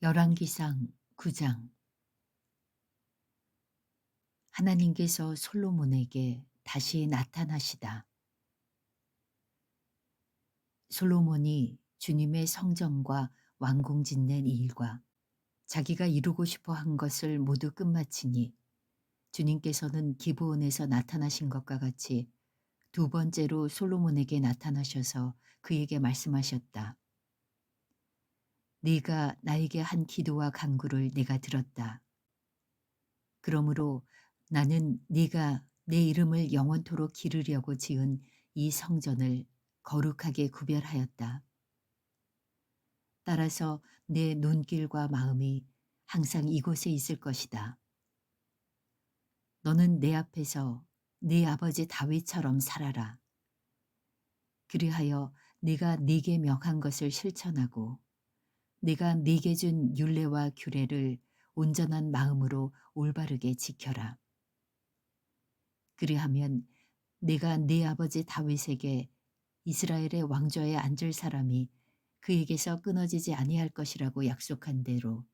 열왕기상 9장. 하나님께서 솔로몬에게 다시 나타나시다. 솔로몬이 주님의 성전과 왕궁 짓는 일과 자기가 이루고 싶어 한 것을 모두 끝마치니 주님께서는 기브온에서 나타나신 것과 같이 두 번째로 솔로몬에게 나타나셔서 그에게 말씀하셨다. 네가 나에게 한 기도와 간구를 내가 들었다. 그러므로 나는 네가 내 이름을 영원토록 기르려고 지은 이 성전을 거룩하게 구별하였다. 따라서 내 눈길과 마음이 항상 이곳에 있을 것이다. 너는 내 앞에서 네 아버지 다윗처럼 살아라. 그리하여 네가 네게 명한 것을 실천하고 네가 네게 준 율례와 규례를 온전한 마음으로 올바르게 지켜라. 그리하면 내가 네 아버지 다윗에게 이스라엘의 왕좌에 앉을 사람이 그에게서 끊어지지 아니할 것이라고 약속한 대로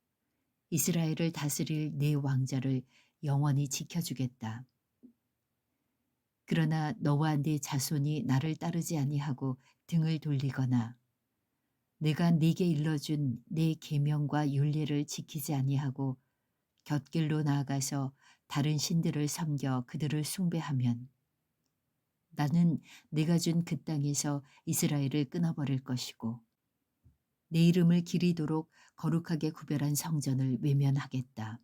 이스라엘을 다스릴 네 왕자를 영원히 지켜주겠다. 그러나 너와 네 자손이 나를 따르지 아니하고 등을 돌리거나 내가 네게 일러준 내 계명과 율례를 지키지 아니하고 곁길로 나아가서 다른 신들을 섬겨 그들을 숭배하면 나는 네가 준 그 땅에서 이스라엘을 끊어버릴 것이고 내 이름을 기리도록 거룩하게 구별한 성전을 외면하겠다.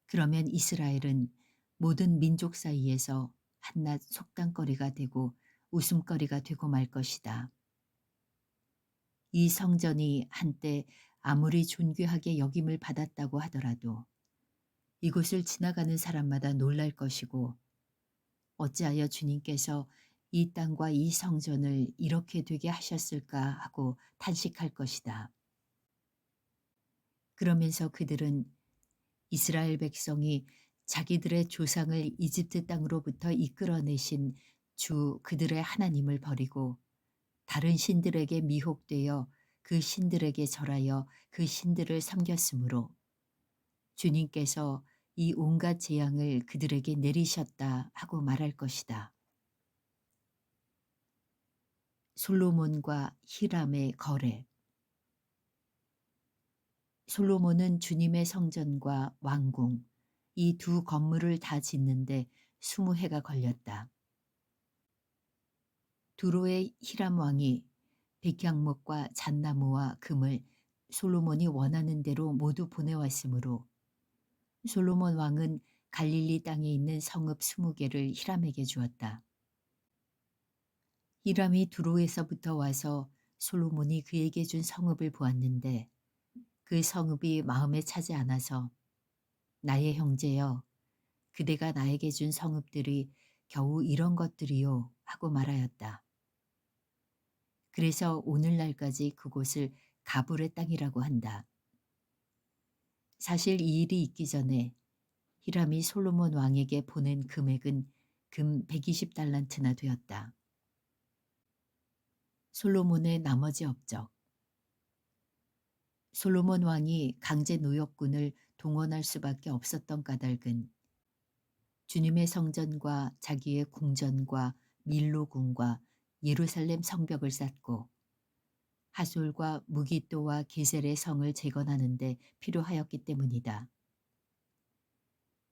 그러면 이스라엘은 모든 민족 사이에서 한낱 속단거리가 되고 웃음거리가 되고 말 것이다. 이 성전이 한때 아무리 존귀하게 여김을 받았다고 하더라도 이곳을 지나가는 사람마다 놀랄 것이고 어찌하여 주님께서 이 땅과 이 성전을 이렇게 되게 하셨을까 하고 탄식할 것이다. 그러면서 그들은 이스라엘 백성이 자기들의 조상을 이집트 땅으로부터 이끌어내신 주 그들의 하나님을 버리고 다른 신들에게 미혹되어 그 신들에게 절하여 그 신들을 섬겼으므로 주님께서 이 온갖 재앙을 그들에게 내리셨다 하고 말할 것이다. 솔로몬과 히람의 거래. 솔로몬은 주님의 성전과 왕궁, 이 두 건물을 다 짓는데 20해가 걸렸다. 두로의 히람 왕이 백향목과 잣나무와 금을 솔로몬이 원하는 대로 모두 보내왔으므로 솔로몬 왕은 갈릴리 땅에 있는 성읍 20개를 히람에게 주었다. 히람이 두로에서부터 와서 솔로몬이 그에게 준 성읍을 보았는데 그 성읍이 마음에 차지 않아서 나의 형제여 그대가 나에게 준 성읍들이 겨우 이런 것들이요 하고 말하였다. 그래서 오늘날까지 그곳을 가불의 땅이라고 한다. 사실 이 일이 있기 전에 히람이 솔로몬 왕에게 보낸 금액은 금 120달란트나 되었다. 솔로몬의 나머지 업적. 솔로몬 왕이 강제 노역군을 동원할 수밖에 없었던 까닭은 주님의 성전과 자기의 궁전과 밀로궁과 예루살렘 성벽을 쌓고 하솔과 무기또와 게셀의 성을 재건하는 데 필요하였기 때문이다.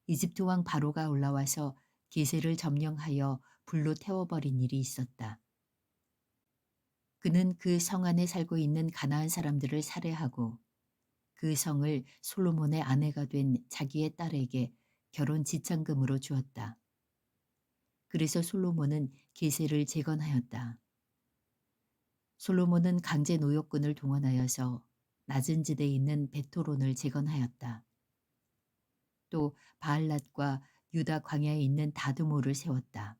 이집트 왕 바로가 올라와서 게셀을 점령하여 불로 태워버린 일이 있었다. 그는 그 성 안에 살고 있는 가나안 사람들을 살해하고 그 성을 솔로몬의 아내가 된 자기의 딸에게 결혼 지참금으로 주었다. 그래서 솔로몬은 게셀을 재건하였다. 솔로몬은 강제 노역군을 동원하여서 낮은 지대에 있는 베토론을 재건하였다. 또 바알랏과 유다 광야에 있는 다드모를 세웠다.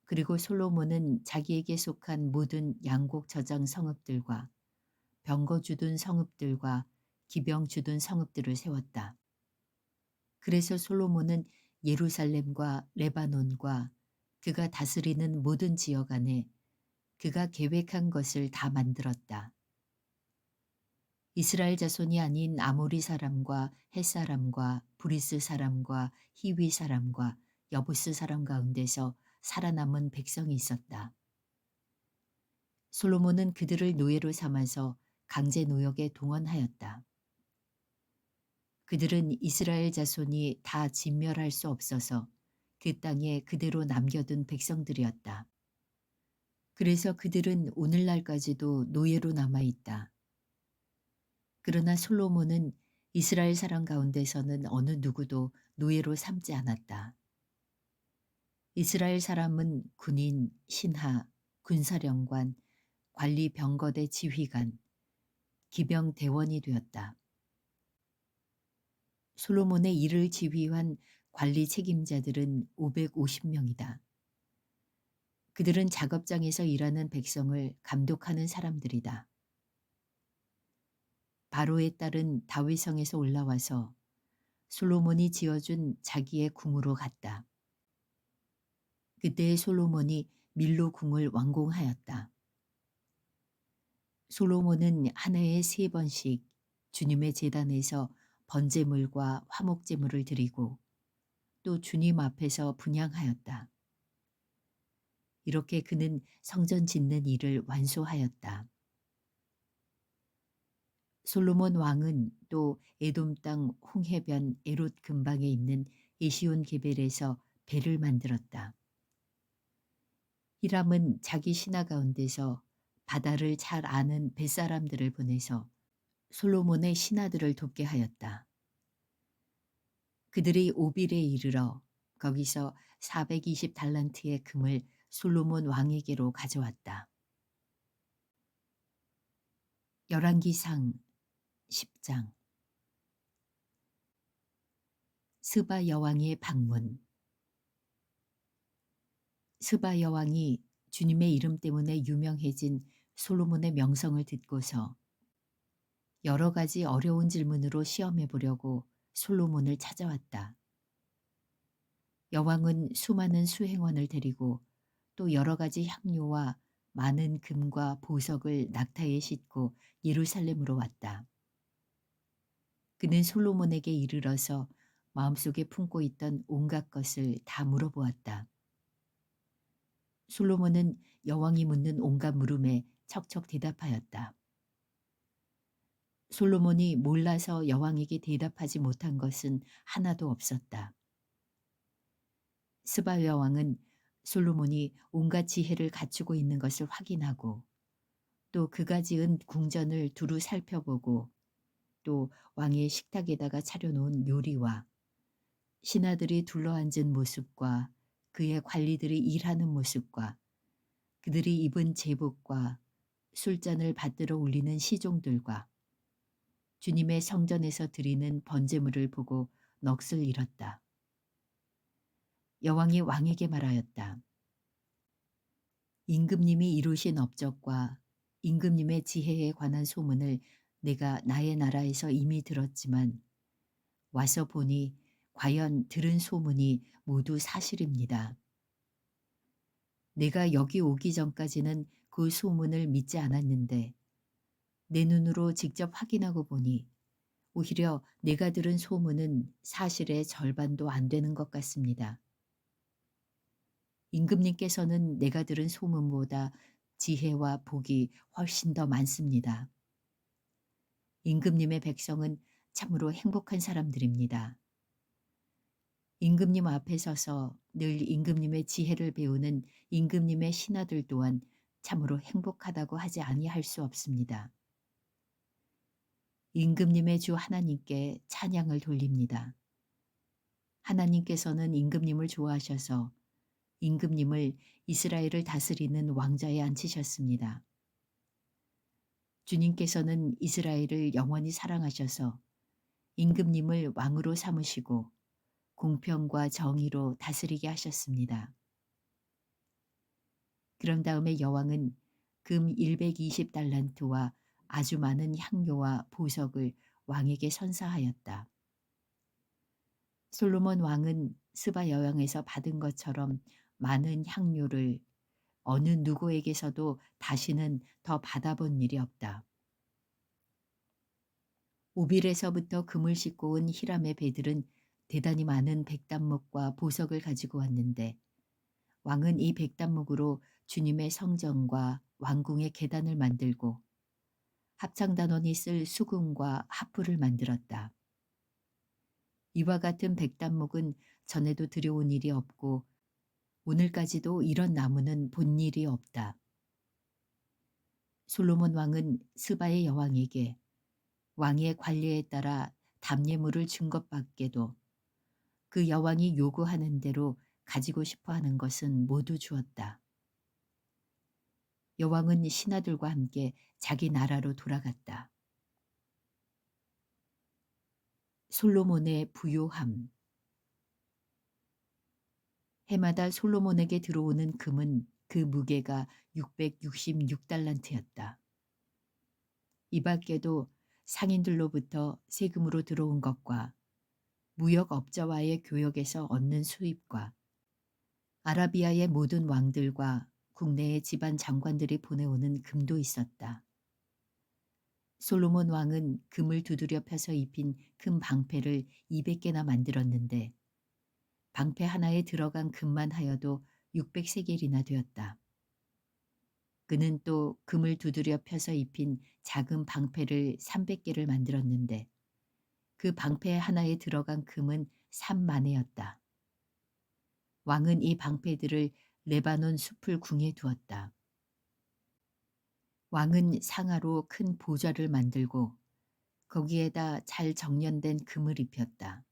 그리고 솔로몬은 자기에게 속한 모든 양곡 저장 성읍들과 병거 주둔 성읍들과 기병 주둔 성읍들을 세웠다. 그래서 솔로몬은 예루살렘과 레바논과 그가 다스리는 모든 지역 안에 그가 계획한 것을 다 만들었다. 이스라엘 자손이 아닌 아모리 사람과 헷 사람과 브리스 사람과 히위 사람과 여부스 사람 가운데서 살아남은 백성이 있었다. 솔로몬은 그들을 노예로 삼아서 강제 노역에 동원하였다. 그들은 이스라엘 자손이 다 진멸할 수 없어서 그 땅에 그대로 남겨둔 백성들이었다. 그래서 그들은 오늘날까지도 노예로 남아있다. 그러나 솔로몬은 이스라엘 사람 가운데서는 어느 누구도 노예로 삼지 않았다. 이스라엘 사람은 군인, 신하, 군사령관, 관리 병거대 지휘관, 기병 대원이 되었다. 솔로몬의 일을 지휘한 관리 책임자들은 550명이다. 그들은 작업장에서 일하는 백성을 감독하는 사람들이다. 바로의 딸은 다윗성에서 올라와서 솔로몬이 지어준 자기의 궁으로 갔다. 그때 솔로몬이 밀로 궁을 완공하였다. 솔로몬은 한 해에 3번씩 주님의 제단에서 번제물과 화목제물을 드리고 또 주님 앞에서 분향하였다. 이렇게 그는 성전 짓는 일을 완수하였다. 솔로몬 왕은 또 에돔 땅 홍해변 에롯 근방에 있는 에시온 게벨에서 배를 만들었다. 히람은 자기 신하 가운데서 바다를 잘 아는 뱃사람들을 보내서 솔로몬의 신하들을 돕게 하였다. 그들이 오빌에 이르러 거기서 420달란트의 금을 솔로몬 왕에게로 가져왔다. 열왕기상 10장. 스바 여왕의 방문. 스바 여왕이 주님의 이름 때문에 유명해진 솔로몬의 명성을 듣고서 여러 가지 어려운 질문으로 시험해 보려고 솔로몬을 찾아왔다. 여왕은 수많은 수행원을 데리고 또 여러 가지 향료와 많은 금과 보석을 낙타에 싣고 예루살렘으로 왔다. 그는 솔로몬에게 이르러서 마음속에 품고 있던 온갖 것을 다 물어보았다. 솔로몬은 여왕이 묻는 온갖 물음에 척척 대답하였다. 솔로몬이 몰라서 여왕에게 대답하지 못한 것은 하나도 없었다. 스바 여왕은 솔로몬이 온갖 지혜를 갖추고 있는 것을 확인하고 또 그가 지은 궁전을 두루 살펴보고 또 왕의 식탁에다가 차려놓은 요리와 신하들이 둘러앉은 모습과 그의 관리들이 일하는 모습과 그들이 입은 제복과 술잔을 받들어 올리는 시종들과 주님의 성전에서 드리는 번제물을 보고 넋을 잃었다. 여왕이 왕에게 말하였다. 임금님이 이루신 업적과 임금님의 지혜에 관한 소문을 내가 나의 나라에서 이미 들었지만 와서 보니 과연 들은 소문이 모두 사실입니다. 내가 여기 오기 전까지는 그 소문을 믿지 않았는데 내 눈으로 직접 확인하고 보니 오히려 내가 들은 소문은 사실의 절반도 안 되는 것 같습니다. 임금님께서는 내가 들은 소문보다 지혜와 복이 훨씬 더 많습니다. 임금님의 백성은 참으로 행복한 사람들입니다. 임금님 앞에 서서 늘 임금님의 지혜를 배우는 임금님의 신하들 또한 참으로 행복하다고 하지 아니할 수 없습니다. 임금님의 주 하나님께 찬양을 돌립니다. 하나님께서는 임금님을 좋아하셔서 임금님을 이스라엘을 다스리는 왕좌에 앉히셨습니다. 주님께서는 이스라엘을 영원히 사랑하셔서 임금님을 왕으로 삼으시고 공평과 정의로 다스리게 하셨습니다. 그런 다음에 여왕은 금 120달란트와 아주 많은 향료와 보석을 왕에게 선사하였다. 솔로몬 왕은 스바 여왕에서 받은 것처럼 많은 향료를 어느 누구에게서도 다시는 더 받아본 일이 없다. 오빌에서부터 금을 싣고 온 히람의 배들은 대단히 많은 백단목과 보석을 가지고 왔는데 왕은 이 백단목으로 주님의 성전과 왕궁의 계단을 만들고 합창단원이 쓸 수금과 하프를 만들었다. 이와 같은 백단목은 전에도 들여온 일이 없고 오늘까지도 이런 나무는 본 일이 없다. 솔로몬 왕은 스바의 여왕에게 왕의 관리에 따라 답례물을 준 것 밖에도 그 여왕이 요구하는 대로 가지고 싶어 하는 것은 모두 주었다. 여왕은 신하들과 함께 자기 나라로 돌아갔다. 솔로몬의 부요함. 해마다 솔로몬에게 들어오는 금은 그 무게가 666달란트였다. 이 밖에도 상인들로부터 세금으로 들어온 것과 무역업자와의 교역에서 얻는 수입과 아라비아의 모든 왕들과 국내의 집안 장관들이 보내오는 금도 있었다. 솔로몬 왕은 금을 두드려 펴서 입힌 금 방패를 200개나 만들었는데 방패 하나에 들어간 금만 하여도 600세겔이나 되었다. 그는 또 금을 두드려 펴서 입힌 작은 방패를 300개를 만들었는데 그 방패 하나에 들어간 금은 3만회였다. 왕은 이 방패들을 레바논 숲을 궁에 두었다. 왕은 상아로 큰 보좌를 만들고 거기에다 잘 정련된 금을 입혔다.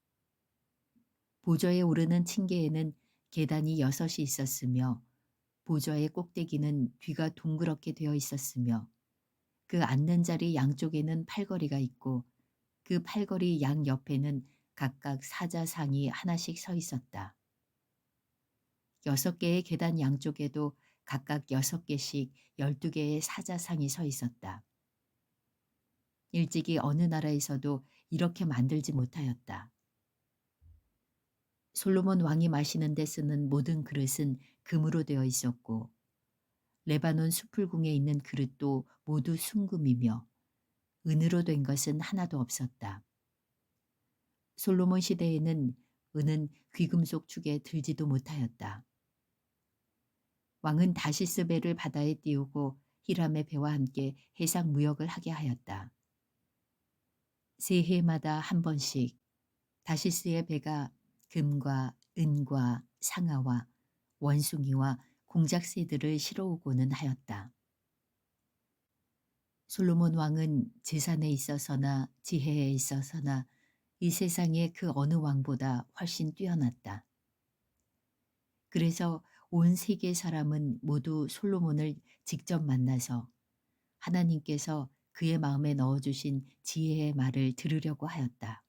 보좌에 오르는 층계에는 계단이 6이 있었으며 보좌의 꼭대기는 뒤가 둥그렇게 되어 있었으며 그 앉는 자리 양쪽에는 팔걸이가 있고 그 팔걸이 양 옆에는 각각 사자상이 하나씩 서 있었다. 6개의 계단 양쪽에도 각각 6개씩 12개의 사자상이 서 있었다. 일찍이 어느 나라에서도 이렇게 만들지 못하였다. 솔로몬 왕이 마시는 데 쓰는 모든 그릇은 금으로 되어 있었고 레바논 수풀궁에 있는 그릇도 모두 순금이며 은으로 된 것은 하나도 없었다. 솔로몬 시대에는 은은 귀금속 축에 들지도 못하였다. 왕은 다시스 배를 바다에 띄우고 히람의 배와 함께 해상 무역을 하게 하였다. 새해마다 한 번씩 다시스의 배가 금과 은과 상아와 원숭이와 공작새들을 실어오고는 하였다. 솔로몬 왕은 재산에 있어서나 지혜에 있어서나 이 세상의 그 어느 왕보다 훨씬 뛰어났다. 그래서 온 세계 사람은 모두 솔로몬을 직접 만나서 하나님께서 그의 마음에 넣어주신 지혜의 말을 들으려고 하였다.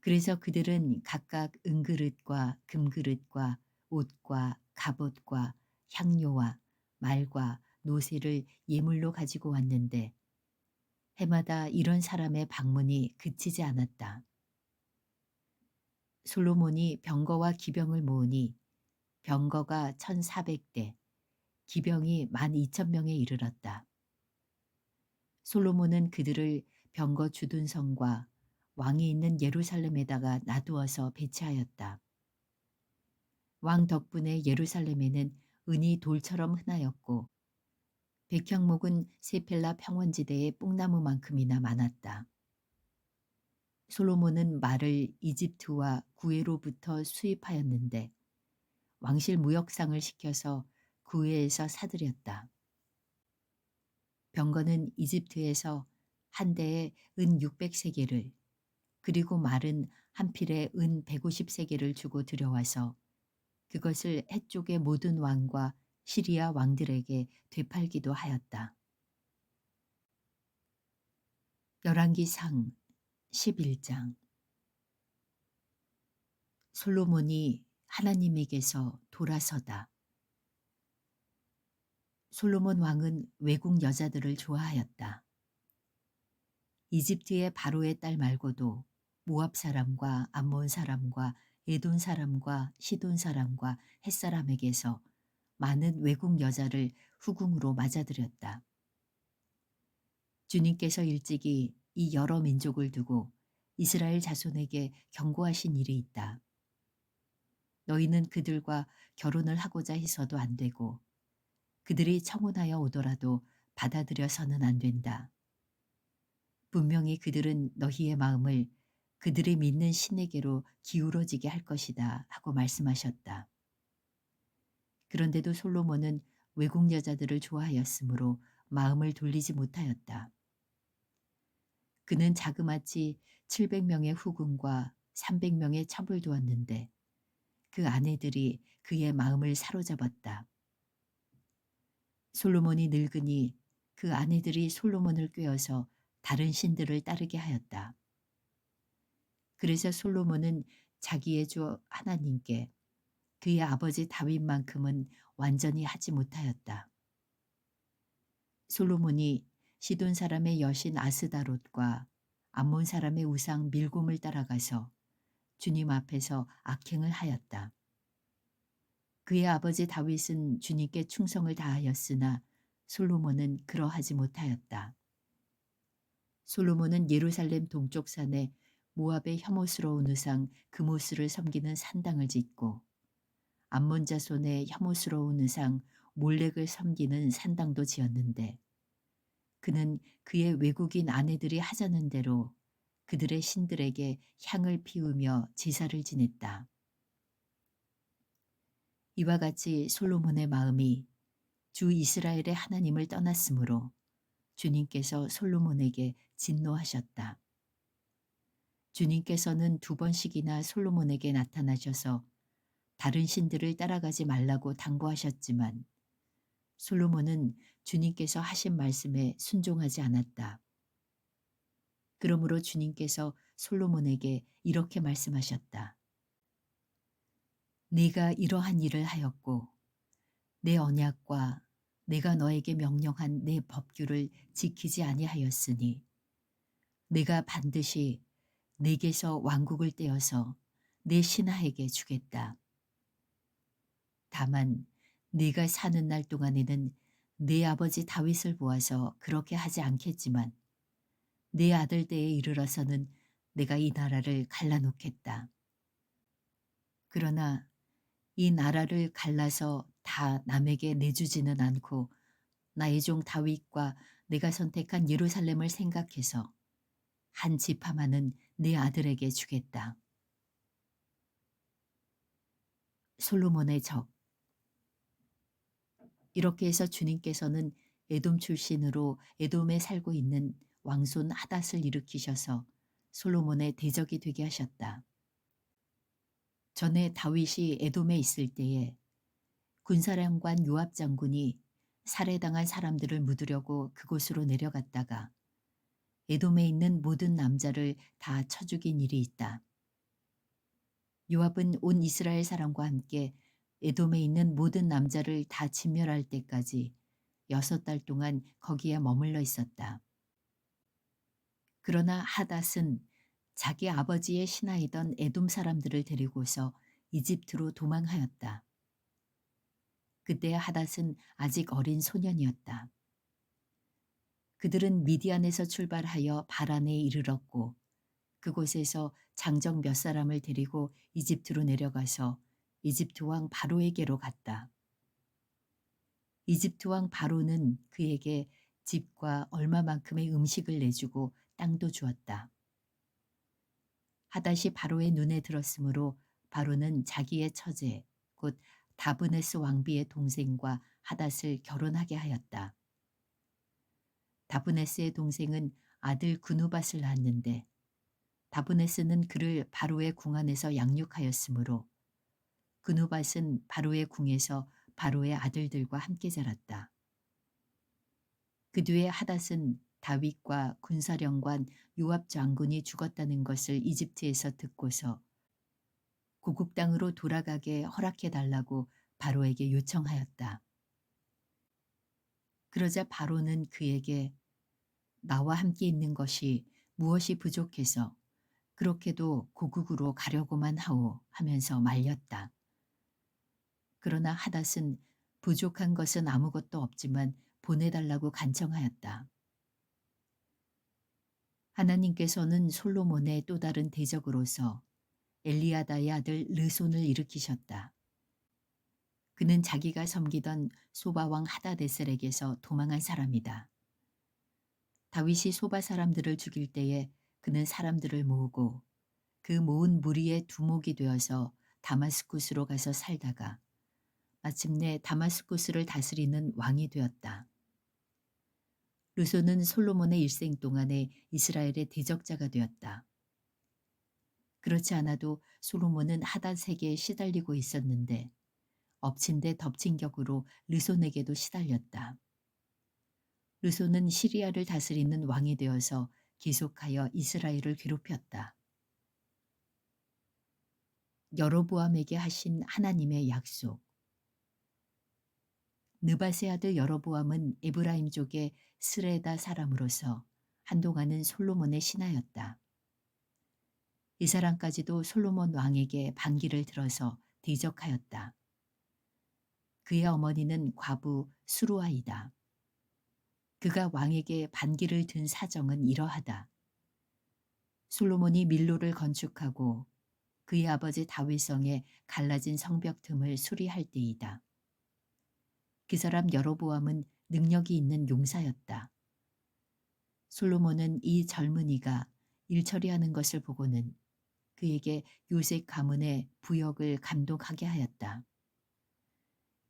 그래서 그들은 각각 은그릇과 금그릇과 옷과 갑옷과 향료와 말과 노새를 예물로 가지고 왔는데 해마다 이런 사람의 방문이 그치지 않았다. 솔로몬이 병거와 기병을 모으니 병거가 1,400대, 기병이 12,000명에 이르렀다. 솔로몬은 그들을 병거 주둔성과 왕이 있는 예루살렘에다가 놔두어서 배치하였다. 왕 덕분에 예루살렘에는 은이 돌처럼 흔하였고 백향목은 세펠라 평원지대의 뽕나무만큼이나 많았다. 솔로몬은 말을 이집트와 구에로부터 수입하였는데 왕실 무역상을 시켜서 구에에서 사들였다. 병거는 이집트에서 한 대에 은 600세겔을 그리고 말은 한 필에 은 150세겔을 주고 들여와서 그것을 해쪽의 모든 왕과 시리아 왕들에게 되팔기도 하였다. 열왕기상 11장. 솔로몬이 하나님에게서 돌아서다. 솔로몬 왕은 외국 여자들을 좋아하였다. 이집트의 바로의 딸 말고도 모압 사람과 암몬 사람과 에돈 사람과 시돈 사람과 헷 사람에게서 많은 외국 여자를 후궁으로 맞아들였다. 주님께서 일찍이 이 여러 민족을 두고 이스라엘 자손에게 경고하신 일이 있다. 너희는 그들과 결혼을 하고자 해서도 안 되고 그들이 청혼하여 오더라도 받아들여서는 안 된다. 분명히 그들은 너희의 마음을 그들이 믿는 신에게로 기울어지게 할 것이다 하고 말씀하셨다. 그런데도 솔로몬은 외국 여자들을 좋아하였으므로 마음을 돌리지 못하였다. 그는 자그마치 700명의 후궁과 300명의 첩을 두었는데 그 아내들이 그의 마음을 사로잡았다. 솔로몬이 늙으니 그 아내들이 솔로몬을 꾀어서 다른 신들을 따르게 하였다. 그래서 솔로몬은 자기의 주 하나님께 그의 아버지 다윗만큼은 완전히 하지 못하였다. 솔로몬이 시돈 사람의 여신 아스다롯과 암몬 사람의 우상 밀곰을 따라가서 주님 앞에서 악행을 하였다. 그의 아버지 다윗은 주님께 충성을 다하였으나 솔로몬은 그러하지 못하였다. 솔로몬은 예루살렘 동쪽 산에 모압의 혐오스러운 우상 그모스를 섬기는 산당을 짓고 암몬 자손의 혐오스러운 우상 몰렉을 섬기는 산당도 지었는데 그는 그의 외국인 아내들이 하자는 대로 그들의 신들에게 향을 피우며 제사를 지냈다. 이와 같이 솔로몬의 마음이 주 이스라엘의 하나님을 떠났으므로 주님께서 솔로몬에게 진노하셨다. 주님께서는 2번씩이나 솔로몬에게 나타나셔서 다른 신들을 따라가지 말라고 당부하셨지만 솔로몬은 주님께서 하신 말씀에 순종하지 않았다. 그러므로 주님께서 솔로몬에게 이렇게 말씀하셨다. 네가 이러한 일을 하였고 내 언약과 내가 너에게 명령한 내 법규를 지키지 아니하였으니 내가 반드시 내게서 왕국을 떼어서 내 신하에게 주겠다. 다만 네가 사는 날 동안에는 네 아버지 다윗을 보아서 그렇게 하지 않겠지만 네 아들 때에 이르러서는 내가 이 나라를 갈라놓겠다. 그러나 이 나라를 갈라서 다 남에게 내주지는 않고 나의 종 다윗과 내가 선택한 예루살렘을 생각해서 한 집 하나는 네 아들에게 주겠다. 솔로몬의 적. 이렇게 해서 주님께서는 에돔 출신으로 에돔에 살고 있는 왕손 하닷을 일으키셔서 솔로몬의 대적이 되게 하셨다. 전에 다윗이 에돔에 있을 때에 군사령관 요압 장군이 살해당한 사람들을 묻으려고 그곳으로 내려갔다가 에돔에 있는 모든 남자를 다 쳐 죽인 일이 있다. 요압은 온 이스라엘 사람과 함께 에돔에 있는 모든 남자를 다 진멸할 때까지 6달 동안 거기에 머물러 있었다. 그러나 하닷은 자기 아버지의 신하이던 에돔 사람들을 데리고서 이집트로 도망하였다. 그때 하닷은 아직 어린 소년이었다. 그들은 미디안에서 출발하여 바란에 이르렀고 그곳에서 장정 몇 사람을 데리고 이집트로 내려가서 이집트 왕 바로에게로 갔다. 이집트 왕 바로는 그에게 집과 얼마만큼의 음식을 내주고 땅도 주었다. 하닷이 바로의 눈에 들었으므로 바로는 자기의 처제 곧 다브네스 왕비의 동생과 하닷을 결혼하게 하였다. 다브네스의 동생은 아들 그누밧을 낳았는데 다브네스는 그를 바로의 궁 안에서 양육하였으므로 그누밧은 바로의 궁에서 바로의 아들들과 함께 자랐다. 그 뒤에 하닷은 다윗과 군사령관 요압 장군이 죽었다는 것을 이집트에서 듣고서 고국 땅으로 돌아가게 허락해 달라고 바로에게 요청하였다. 그러자 바로는 그에게 나와 함께 있는 것이 무엇이 부족해서 그렇게도 고국으로 가려고만 하오 하면서 말렸다. 그러나 하닷은 부족한 것은 아무것도 없지만 보내달라고 간청하였다. 하나님께서는 솔로몬의 또 다른 대적으로서 엘리야다의 아들 르손을 일으키셨다. 그는 자기가 섬기던 소바왕 하다데셀에게서 도망한 사람이다. 다윗이 소바 사람들을 죽일 때에 그는 사람들을 모으고 그 모은 무리의 두목이 되어서 다마스쿠스로 가서 살다가 마침내 다마스쿠스를 다스리는 왕이 되었다. 르손은 솔로몬의 일생 동안에 이스라엘의 대적자가 되었다. 그렇지 않아도 솔로몬은 하닷에게 시달리고 있었는데 엎친 데 덮친 격으로 르손에게도 시달렸다. 르손은 시리아를 다스리는 왕이 되어서 계속하여 이스라엘을 괴롭혔다. 여로보암에게 하신 하나님의 약속. 느밧의 아들 여로보암은 에브라임족의 스레다 사람으로서 한동안은 솔로몬의 신하였다. 이 사람까지도 솔로몬 왕에게 반기를 들어서 대적하였다. 그의 어머니는 과부 수루아이다. 그가 왕에게 반기를 든 사정은 이러하다. 솔로몬이 밀로를 건축하고 그의 아버지 다윗성에 갈라진 성벽 틈을 수리할 때이다. 그 사람 여로보암은 능력이 있는 용사였다. 솔로몬은 이 젊은이가 일 처리하는 것을 보고는 그에게 요셉 가문의 부역을 감독하게 하였다.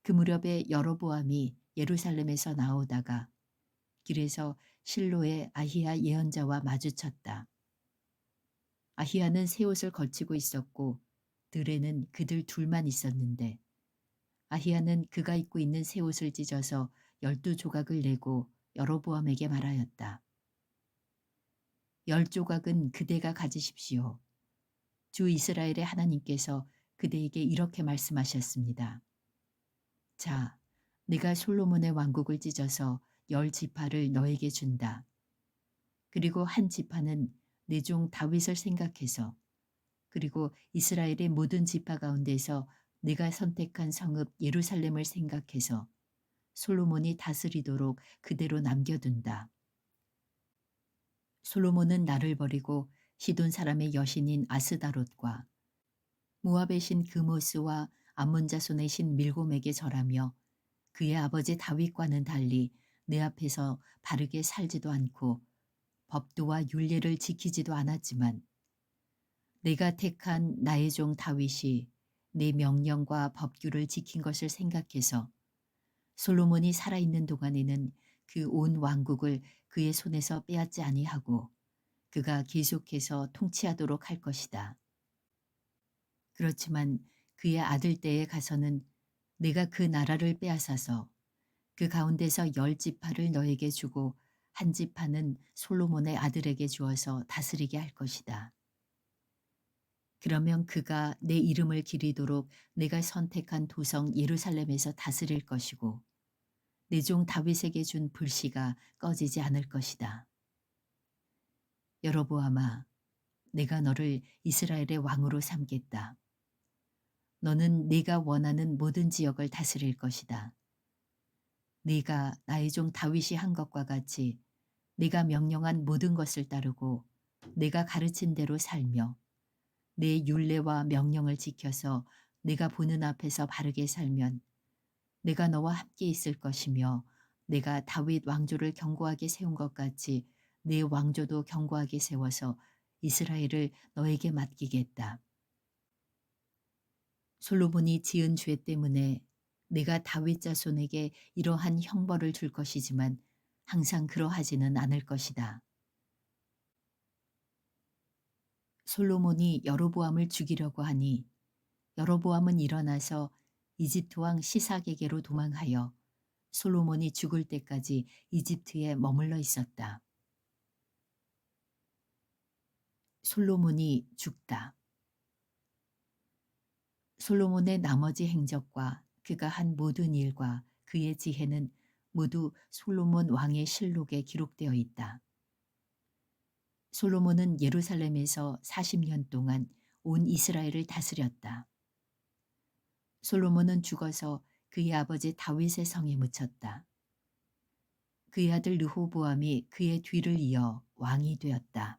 그 무렵에 여로보암이 예루살렘에서 나오다가 길에서 실로의 아히야 예언자와 마주쳤다. 아히야는 새 옷을 걸치고 있었고 들에는 그들 둘만 있었는데 아히야는 그가 입고 있는 새 옷을 찢어서 12조각을 내고 여로보암에게 말하였다. 10조각은 그대가 가지십시오. 주 이스라엘의 하나님께서 그대에게 이렇게 말씀하셨습니다. 자, 네가 솔로몬의 왕국을 찢어서 10지파를 너에게 준다. 그리고 한 지파는 내 종 다윗을 생각해서 그리고 이스라엘의 모든 지파 가운데서 네가 선택한 성읍 예루살렘을 생각해서 솔로몬이 다스리도록 그대로 남겨둔다. 솔로몬은 나를 버리고 시돈 사람의 여신인 아스다롯과 모압의 신 그모스와 암몬 자손의 신 밀곰에게 절하며 그의 아버지 다윗과는 달리 내 앞에서 바르게 살지도 않고 법도와 율례를 지키지도 않았지만 내가 택한 나의 종 다윗이 내 명령과 법규를 지킨 것을 생각해서 솔로몬이 살아있는 동안에는 그 온 왕국을 그의 손에서 빼앗지 아니하고 그가 계속해서 통치하도록 할 것이다. 그렇지만 그의 아들 때에 가서는 내가 그 나라를 빼앗아서 그 가운데서 10지파를 너에게 주고 한 지파는 솔로몬의 아들에게 주어서 다스리게 할 것이다. 그러면 그가 내 이름을 기리도록 내가 선택한 도성 예루살렘에서 다스릴 것이고 내 종 다윗에게 준 불씨가 꺼지지 않을 것이다. 여로보암아, 내가 너를 이스라엘의 왕으로 삼겠다. 너는 네가 원하는 모든 지역을 다스릴 것이다. 네가 나의 종 다윗이 한 것과 같이 네가 명령한 모든 것을 따르고 내가 가르친 대로 살며 내 율례와 명령을 지켜서 내가 보는 앞에서 바르게 살면 내가 너와 함께 있을 것이며 내가 다윗 왕조를 견고하게 세운 것 같이 내 왕조도 견고하게 세워서 이스라엘을 너에게 맡기겠다. 솔로몬이 지은 죄 때문에 내가 다윗 자손에게 이러한 형벌을 줄 것이지만 항상 그러하지는 않을 것이다. 솔로몬이 여로보암을 죽이려고 하니 여로보암은 일어나서 이집트 왕 시삭에게로 도망하여 솔로몬이 죽을 때까지 이집트에 머물러 있었다. 솔로몬이 죽다. 솔로몬의 나머지 행적과 그가 한 모든 일과 그의 지혜는 모두 솔로몬 왕의 실록에 기록되어 있다. 솔로몬은 예루살렘에서 40년 동안 온 이스라엘을 다스렸다. 솔로몬은 죽어서 그의 아버지 다윗의 성에 묻혔다. 그의 아들 르호보암이 그의 뒤를 이어 왕이 되었다.